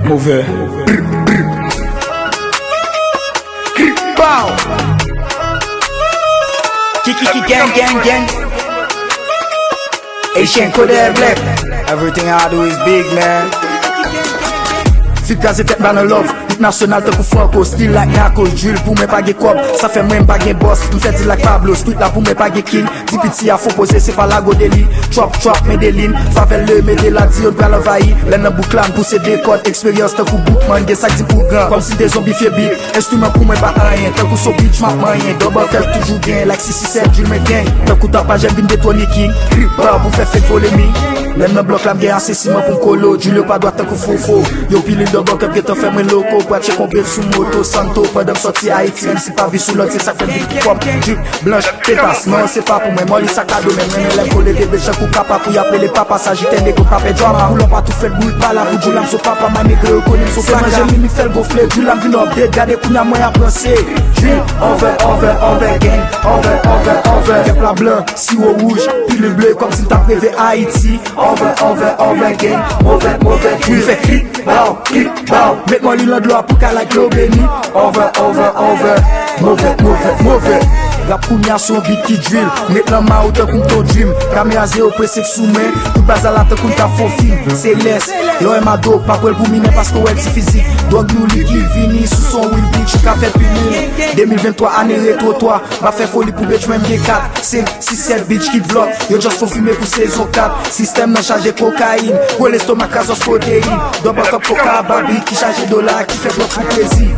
Mauvais. Bow. Kiki gang. Asian Kodak Black. Everything I do is big, man. Fit kaze tet ban love. National te kou franco, still like Nako. Drill pou mwen pa ge kob, sa fe mwen pa ge boss. Mwen feti like Pablo, street la pou mwen pa ge king. Dipiti a fò pose, se pa la go deli. Trap, medelin, favel le medela di yon pral envahi. Len nan bouklan pou se dekod, experience te kou boukman, gen sak di pou gran. Kom si de zombi fie big, instrument pou mwen pa anyen. Te kou so bitch mak manyen, double tel toujou gen. Like 667 drill men gang, te kou tap pa jen bin de Tony King. Ba pou fe fake follow me. Len nan blok lam gen asesiman pou mkolo. Drill yo pa doat te kou fofo. Yo pili double cup get te fe mwen loko. Che combien sous moto santo pendant sorti Haïti même si pas vu sous l'autre ça fait big comme jupe blanche pétasse non c'est pas pour moi molly ça cadeau même les collègues des béchants pour capable pour appeler papa s'agiter des go papé drama ou pas tout fait boule pas la pour joulam so papa ma nègre connaît son plan j'ai mis fait gonfler joulam vinn update garder kounya moi à penser jupe over gang over cap la blanc si au rouge puis le bleu comme si t'as prévu Haïti over gang over tu fais clic bow mets-moi l'île de l'eau pour qu'à la globe béni. Over. Mauvais. La première son beat qui drill. Met la main ou te comme ton dream. Caméra zéro pressé sous main. Tout bas à la te comme ta faux film. C'est laisse. L'eau est ma dope. Pas pour miner parce que ouais c'est physique. Donc nous liquide vini sous son wheel beat. J'suis qu'à faire punir. 2023 année rétro toi. Va faire folie pour bitch même des 4 5, 6, 7 bitch qui bloque. Yo just faut fumer pour saison 4. Système n'a chargé cocaïne. Pour l'estomac casos protéine. Double top coca babi qui charge $, qui fait bloc pour plaisir.